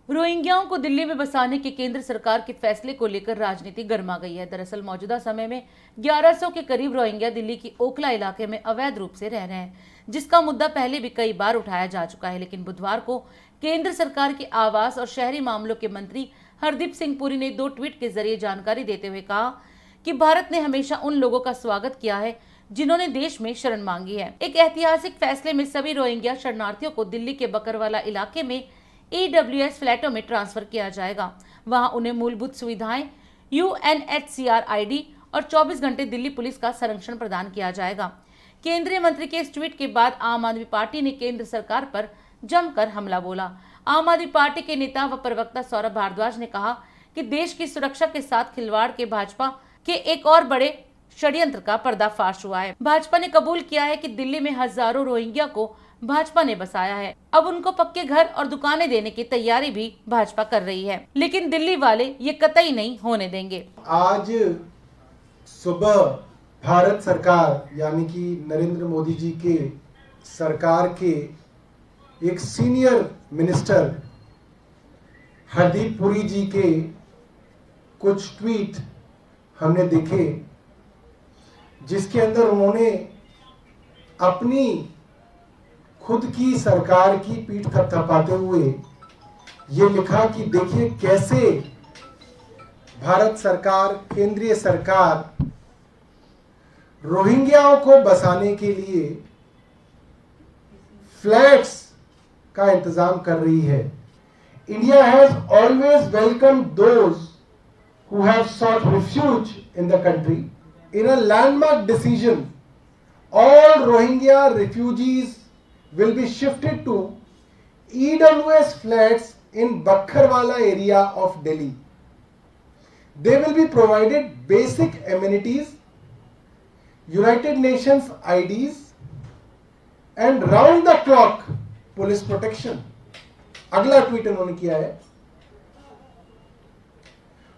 रोहिंग्याओं को दिल्ली में बसाने के केंद्र सरकार के फैसले को लेकर राजनीति गर्मा गई है। दरअसल मौजूदा समय में 1100 के करीब रोहिंग्या दिल्ली की ओखला इलाके में अवैध रूप से रह रहे हैं, जिसका मुद्दा पहले भी कई बार उठाया जा चुका है। लेकिन बुधवार को केंद्र सरकार के आवास और शहरी मामलों के मंत्री हरदीप सिंह पुरी ने 2 ट्वीट के जरिए जानकारी देते हुए कहा कि भारत ने हमेशा उन लोगों का स्वागत किया है जिन्होंने देश में शरण मांगी है। एक ऐतिहासिक फैसले में सभी रोहिंग्या शरणार्थियों को दिल्ली के बकरवाला इलाके में EWS फ्लैटों में ट्रांसफर किया जाएगा। वहां उन्हें मूलभूत सुविधाएं, UNHCR ID और 24 घंटे दिल्ली पुलिस का संरक्षण प्रदान किया जाएगा। केंद्रीय मंत्री के इस ट्वीट के बाद आम आदमी पार्टी ने केंद्र सरकार पर जमकर हमला बोला। आम आदमी पार्टी के नेता व प्रवक्ता सौरभ भारद्वाज ने कहा कि देश की सुरक्षा के साथ खिलवाड़ के भाजपा के एक और बड़े षड्यंत्र का पर्दाफाश हुआ है। भाजपा ने कबूल किया है कि दिल्ली में हजारों रोहिंग्या को भाजपा ने बसाया है। अब उनको पक्के घर और दुकानें देने की तैयारी भी भाजपा कर रही है, लेकिन दिल्ली वाले ये कतई नहीं होने देंगे। आज सुबह भारत सरकार यानी कि नरेंद्र मोदी जी के सरकार के एक सीनियर मिनिस्टर हरदीप पुरी जी के कुछ ट्वीट हमने देखे, जिसके अंदर उन्होंने अपनी खुद की सरकार की पीठ थपथपाते हुए ये लिखा कि देखिए कैसे भारत सरकार, केंद्रीय सरकार रोहिंग्याओं को बसाने के लिए फ्लैट्स का इंतजाम कर रही है। India has always welcome those who have sought refuge in the country. In a landmark decision, all Rohingya refugees will be shifted to EWS flats in Bakkarwala area of Delhi. They will be provided basic amenities, United Nations IDs and round the clock police protection. अगला tweet उन्होंने किया है,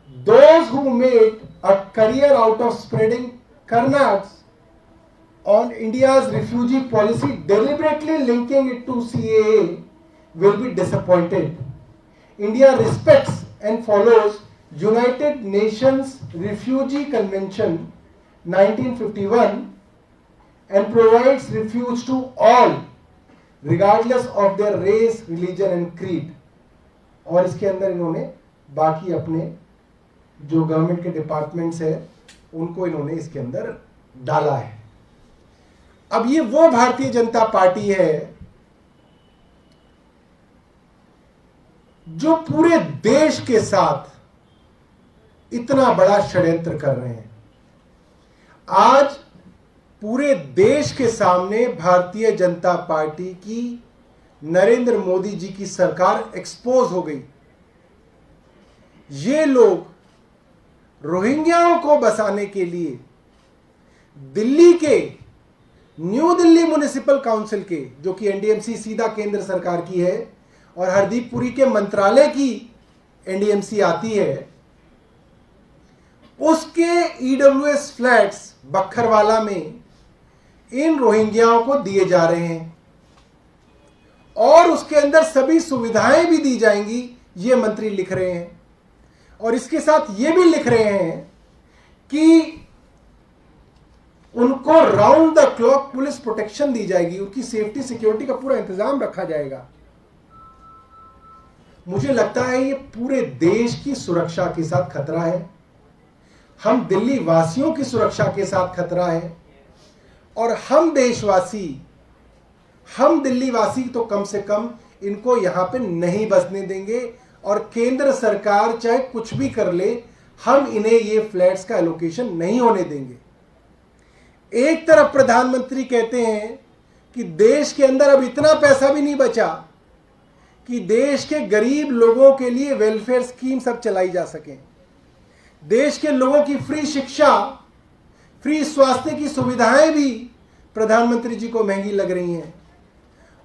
those who made a career out of spreading carnads on India's refugee policy, deliberately linking it to CAA, will be disappointed. India respects and follows United Nations Refugee Convention 1951 and provides refuge to all regardless of their race, religion and creed. और इसके अंदर इन्होंने बाकी अपने जो government के departments है उनको इन्होंने इसके अंदर डाला है। अब ये वो भारतीय जनता पार्टी है जो पूरे देश के साथ इतना बड़ा षड्यंत्र कर रहे हैं। आज पूरे देश के सामने भारतीय जनता पार्टी की, नरेंद्र मोदी जी की सरकार एक्सपोज हो गई। ये लोग रोहिंग्याओं को बसाने के लिए दिल्ली के न्यू दिल्ली म्युनिसिपल काउंसिल के, जो कि एनडीएमसी सीधा केंद्र सरकार की है और हरदीप पुरी के मंत्रालय की एनडीएमसी आती है, उसके ईडब्ल्यूएस फ्लैट्स बक्खरवाला में इन रोहिंग्याओं को दिए जा रहे हैं और उसके अंदर सभी सुविधाएं भी दी जाएंगी, ये मंत्री लिख रहे हैं। और इसके साथ ये भी लिख रहे हैं कि उनको round the clock police protection दी जाएगी, उनकी सेफ्टी सिक्योरिटी का पूरा इंतजाम रखा जाएगा। मुझे लगता है ये पूरे देश की सुरक्षा के साथ खतरा है, हम दिल्ली वासियों की सुरक्षा के साथ खतरा है और हम देशवासी, हम दिल्ली वासी तो कम से कम इनको यहां पे नहीं बसने देंगे और केंद्र सरकार चाहे कुछ भी कर ले, हम इन्हें ये फ्लैट्स का एलोकेशन नहीं होने देंगे। एक तरफ प्रधानमंत्री कहते हैं कि देश के अंदर अब इतना पैसा भी नहीं बचा कि देश के गरीब लोगों के लिए वेलफेयर स्कीम सब चलाई जा सके, देश के लोगों की फ्री शिक्षा, फ्री स्वास्थ्य की सुविधाएं भी प्रधानमंत्री जी को महंगी लग रही हैं।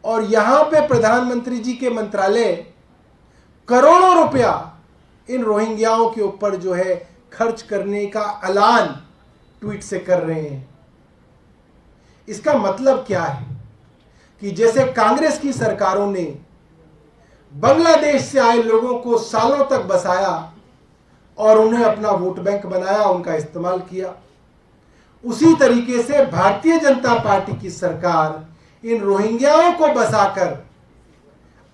और यहां पे प्रधानमंत्री जी के मंत्रालय करोड़ों रुपया इन रोहिंग्याओं के ऊपर जो है खर्च करने का ऐलान ट्वीट से कर रहे हैं। इसका मतलब क्या है कि जैसे कांग्रेस की सरकारों ने बांग्लादेश से आए लोगों को सालों तक बसाया और उन्हें अपना वोट बैंक बनाया, उनका इस्तेमाल किया। उसी तरीके से भारतीय जनता पार्टी की सरकार इन रोहिंग्याओं को बसाकर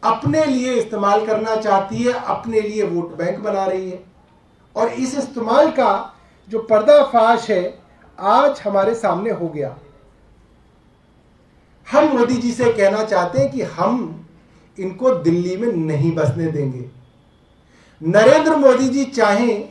अपने लिए इस्तेमाल करना चाहती है, अपने लिए वोट बैंक बना रही है। और इस इस्तेमाल का जो पर्दाफाश है आज हमारे सामने हो गया। हम मोदी जी से कहना चाहते हैं कि हम इनको दिल्ली में नहीं बसने देंगे। नरेंद्र मोदी जी चाहें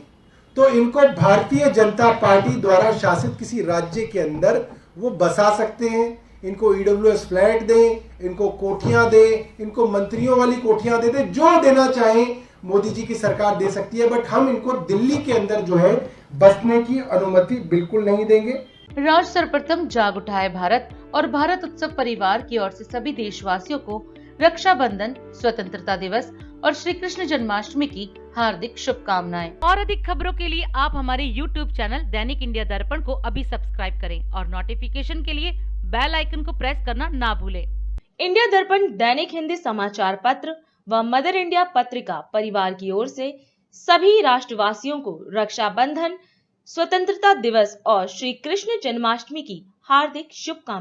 तो इनको भारतीय जनता पार्टी द्वारा शासित किसी राज्य के अंदर वो बसा सकते हैं। इनको ईडब्ल्यूएस फ्लैट दें, इनको कोठियां दें, इनको मंत्रियों वाली कोठियां दे दें, जो देना चाहें मोदी जी की सरकार दे सकती है। बट हम इनको दिल्ली के अंदर जो है बसने की अनुमति बिल्कुल नहीं देंगे। राष्ट्र सर्वप्रथम जाग उठाए भारत और भारत उत्सव परिवार की ओर से सभी देशवासियों को रक्षाबंधन, स्वतंत्रता दिवस और श्री कृष्ण जन्माष्टमी की हार्दिक शुभकामनाएं। और अधिक खबरों के लिए आप हमारे YouTube चैनल दैनिक इंडिया दर्पण को अभी सब्सक्राइब करें और नोटिफिकेशन के लिए बेल आइकन को प्रेस करना ना भूलें। इंडिया दर्पण दैनिक हिंदी समाचार पत्र व मदर इंडिया पत्रिका परिवार की ओर से सभी राष्ट्रवासियों को रक्षाबंधन, स्वतंत्रता दिवस और श्री कृष्ण जन्माष्टमी की हार्दिक शुभकामनाएं।